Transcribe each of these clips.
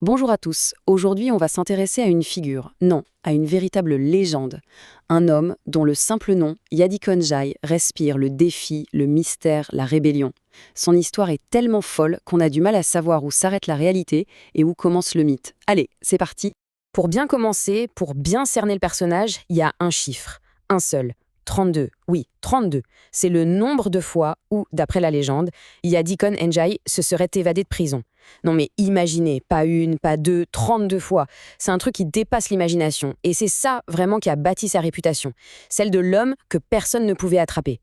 Bonjour à tous. Aujourd'hui, on va s'intéresser à une figure, non, à une véritable légende. Un homme dont le simple nom, Yadi Konjai, respire le défi, le mystère, la rébellion. Son histoire est tellement folle qu'on a du mal à savoir où s'arrête la réalité et où commence le mythe. Allez, c'est parti. Pour bien commencer, pour bien cerner le personnage, il y a un chiffre, un seul. 32, oui, 32. C'est le nombre de fois où, d'après la légende, Yadikon Njai se serait évadé de prison. Non mais imaginez, pas une, pas deux, 32 fois. C'est un truc qui dépasse l'imagination. Et c'est ça vraiment qui a bâti sa réputation. Celle de l'homme que personne ne pouvait attraper.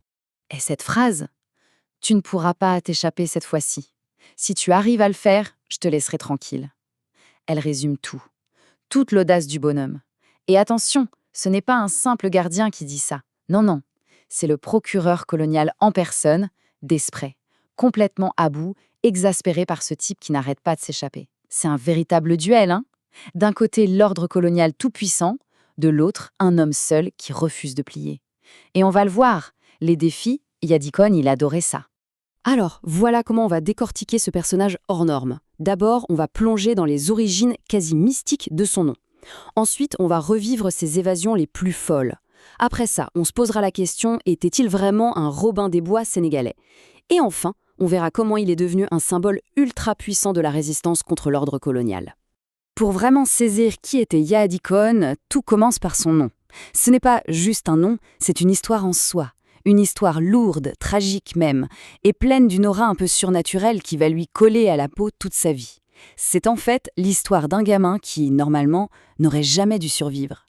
Et cette phrase, tu ne pourras pas t'échapper cette fois-ci. Si tu arrives à le faire, je te laisserai tranquille. Elle résume tout, toute l'audace du bonhomme. Et attention, ce n'est pas un simple gardien qui dit ça. Non, non, c'est le procureur colonial en personne, Desprez, complètement à bout, exaspéré par ce type qui n'arrête pas de s'échapper. C'est un véritable duel, hein. D'un côté, l'ordre colonial tout-puissant, de l'autre, un homme seul qui refuse de plier. Et on va le voir, les défis, Yadikon, il adorait ça. Alors, voilà comment on va décortiquer ce personnage hors norme. D'abord, on va plonger dans les origines quasi mystiques de son nom. Ensuite, on va revivre ses évasions les plus folles. Après ça, on se posera la question, était-il vraiment un Robin des Bois sénégalais? Et enfin, on verra comment il est devenu un symbole ultra puissant de la résistance contre l'ordre colonial. Pour vraiment saisir qui était Yaadi Cohn, tout commence par son nom. Ce n'est pas juste un nom, c'est une histoire en soi. Une histoire lourde, tragique même, et pleine d'une aura un peu surnaturelle qui va lui coller à la peau toute sa vie. C'est en fait l'histoire d'un gamin qui, normalement, n'aurait jamais dû survivre.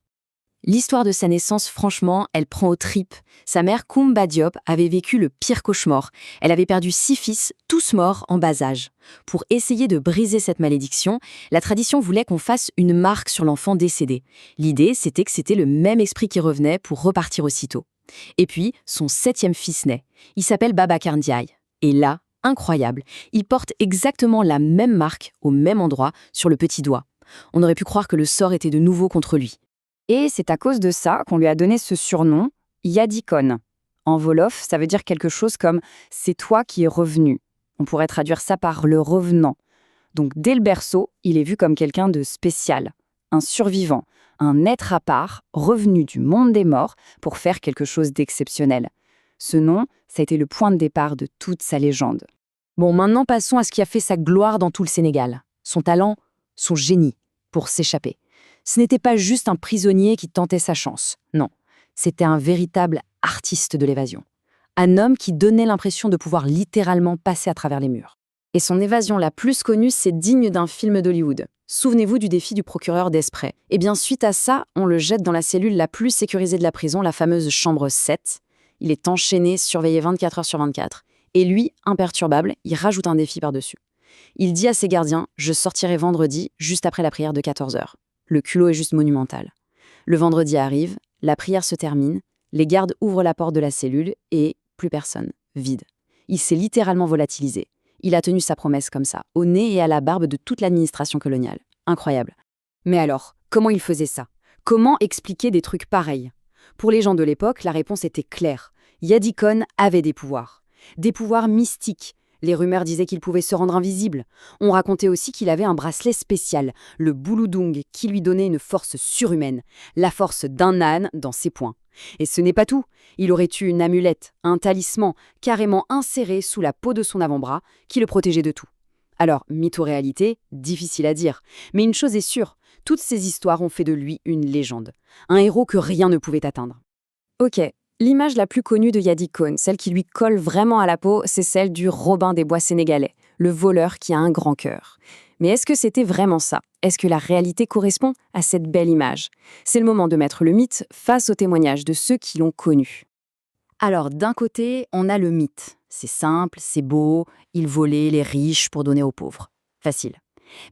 L'histoire de sa naissance, franchement, elle prend aux tripes. Sa mère, Koumba Diop, avait vécu le pire cauchemar. Elle avait perdu 6 fils, tous morts en bas âge. Pour essayer de briser cette malédiction, la tradition voulait qu'on fasse une marque sur l'enfant décédé. L'idée, c'était que c'était le même esprit qui revenait pour repartir aussitôt. Et puis, son 7e fils naît. Il s'appelle Babacar Ndiaye. Et là, incroyable, il porte exactement la même marque, au même endroit, sur le petit doigt. On aurait pu croire que le sort était de nouveau contre lui. Et c'est à cause de ça qu'on lui a donné ce surnom, Yadikon. En wolof, ça veut dire quelque chose comme « c'est toi qui es revenu ». On pourrait traduire ça par « le revenant ». Donc dès le berceau, il est vu comme quelqu'un de spécial, un survivant, un être à part, revenu du monde des morts pour faire quelque chose d'exceptionnel. Ce nom, ça a été le point de départ de toute sa légende. Bon, maintenant passons à ce qui a fait sa gloire dans tout le Sénégal. Son talent, son génie pour s'échapper. Ce n'était pas juste un prisonnier qui tentait sa chance, non. C'était un véritable artiste de l'évasion. Un homme qui donnait l'impression de pouvoir littéralement passer à travers les murs. Et son évasion la plus connue, c'est digne d'un film d'Hollywood. Souvenez-vous du défi du procureur Desprez. Et bien suite à ça, on le jette dans la cellule la plus sécurisée de la prison, la fameuse chambre 7. Il est enchaîné, surveillé 24 heures sur 24. Et lui, imperturbable, il rajoute un défi par-dessus. Il dit à ses gardiens « Je sortirai vendredi, juste après la prière de 14 heures ». Le culot est juste monumental. Le vendredi arrive, la prière se termine, les gardes ouvrent la porte de la cellule et plus personne, vide. Il s'est littéralement volatilisé. Il a tenu sa promesse comme ça, au nez et à la barbe de toute l'administration coloniale. Incroyable. Mais alors, comment il faisait ça? Comment expliquer des trucs pareils? Pour les gens de l'époque, la réponse était claire. Yadikon avait des pouvoirs. Des pouvoirs mystiques. Les rumeurs disaient qu'il pouvait se rendre invisible. On racontait aussi qu'il avait un bracelet spécial, le Bouloudung, qui lui donnait une force surhumaine, la force d'un âne dans ses poings. Et ce n'est pas tout. Il aurait eu une amulette, un talisman, carrément inséré sous la peau de son avant-bras, qui le protégeait de tout. Alors, mythe ou réalité, difficile à dire. Mais une chose est sûre, toutes ces histoires ont fait de lui une légende. Un héros que rien ne pouvait atteindre. Ok. L'image la plus connue de Yadikon, celle qui lui colle vraiment à la peau, c'est celle du Robin des Bois sénégalais, le voleur qui a un grand cœur. Mais est-ce que c'était vraiment ça? Est-ce que la réalité correspond à cette belle image? C'est le moment de mettre le mythe face au témoignage de ceux qui l'ont connu. Alors, d'un côté, on a le mythe. C'est simple, c'est beau, il volait les riches pour donner aux pauvres. Facile.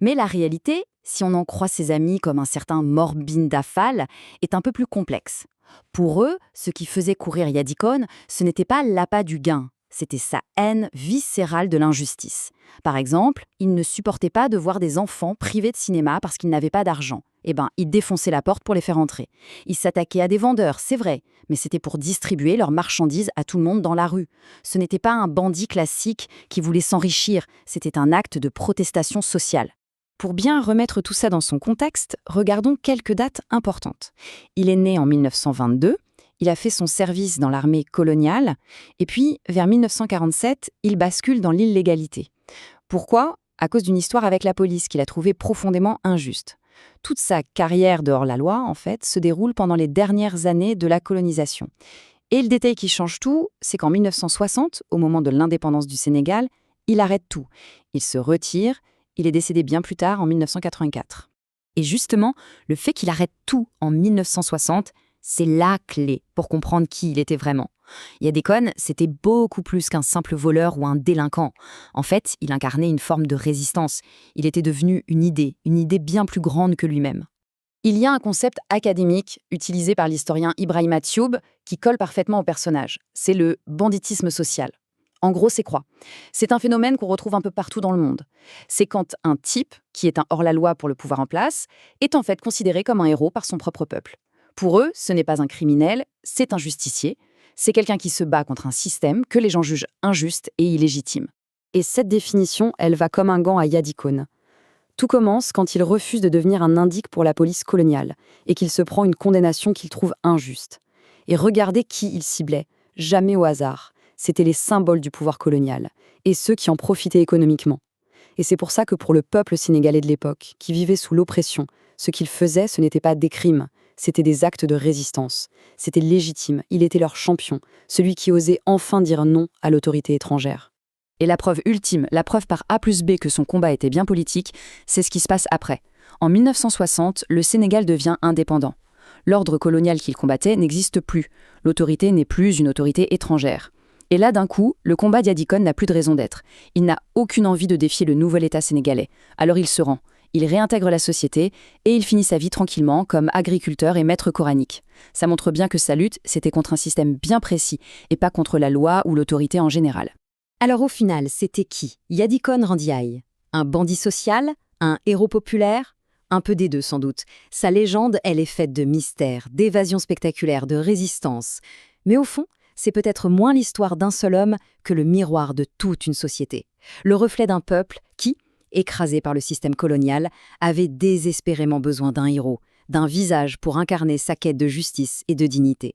Mais la réalité, si on en croit ses amis comme un certain Morbin Dafal, est un peu plus complexe. Pour eux, ce qui faisait courir Yadikon, ce n'était pas l'appât du gain, c'était sa haine viscérale de l'injustice. Par exemple, il ne supportait pas de voir des enfants privés de cinéma parce qu'ils n'avaient pas d'argent. Il défonçait la porte pour les faire entrer. Il s'attaquait à des vendeurs, c'est vrai, mais c'était pour distribuer leurs marchandises à tout le monde dans la rue. Ce n'était pas un bandit classique qui voulait s'enrichir, c'était un acte de protestation sociale. Pour bien remettre tout ça dans son contexte, regardons quelques dates importantes. Il est né en 1922, il a fait son service dans l'armée coloniale, et puis, vers 1947, il bascule dans l'illégalité. Pourquoi ? À cause d'une histoire avec la police qu'il a trouvée profondément injuste. Toute sa carrière de hors-la-loi, en fait, se déroule pendant les dernières années de la colonisation. Et le détail qui change tout, c'est qu'en 1960, au moment de l'indépendance du Sénégal, il arrête tout. Il se retire, il est décédé bien plus tard, en 1984. Et justement, le fait qu'il arrête tout en 1960, c'est la clé pour comprendre qui il était vraiment. Yadikon, c'était beaucoup plus qu'un simple voleur ou un délinquant. En fait, il incarnait une forme de résistance. Il était devenu une idée bien plus grande que lui-même. Il y a un concept académique utilisé par l'historien Ibrahima Thioub qui colle parfaitement au personnage. C'est le banditisme social. En gros, c'est quoi ? C'est un phénomène qu'on retrouve un peu partout dans le monde. C'est quand un type, qui est un hors-la-loi pour le pouvoir en place, est en fait considéré comme un héros par son propre peuple. Pour eux, ce n'est pas un criminel, c'est un justicier. C'est quelqu'un qui se bat contre un système que les gens jugent injuste et illégitime. Et cette définition, elle va comme un gant à Yadikon. Tout commence quand il refuse de devenir un indique pour la police coloniale et qu'il se prend une condamnation qu'il trouve injuste. Et regardez qui il ciblait, jamais au hasard. C'étaient les symboles du pouvoir colonial et ceux qui en profitaient économiquement. Et c'est pour ça que pour le peuple sénégalais de l'époque, qui vivait sous l'oppression, ce qu'il faisait, ce n'était pas des crimes, c'était des actes de résistance. C'était légitime, il était leur champion, celui qui osait enfin dire non à l'autorité étrangère. Et la preuve ultime, la preuve par A plus B que son combat était bien politique, c'est ce qui se passe après. En 1960, le Sénégal devient indépendant. L'ordre colonial qu'il combattait n'existe plus. L'autorité n'est plus une autorité étrangère. Et là, d'un coup, le combat d'Yadikon n'a plus de raison d'être. Il n'a aucune envie de défier le nouvel État sénégalais. Alors il se rend. Il réintègre la société et il finit sa vie tranquillement comme agriculteur et maître coranique. Ça montre bien que sa lutte, c'était contre un système bien précis et pas contre la loi ou l'autorité en général. Alors au final, c'était qui Yadikon Randiaï? Un bandit social? Un héros populaire? Un peu des deux sans doute. Sa légende, elle est faite de mystères, d'évasions spectaculaires, de résistance. Mais au fond, c'est peut-être moins l'histoire d'un seul homme que le miroir de toute une société. Le reflet d'un peuple qui, écrasé par le système colonial, avait désespérément besoin d'un héros, d'un visage pour incarner sa quête de justice et de dignité.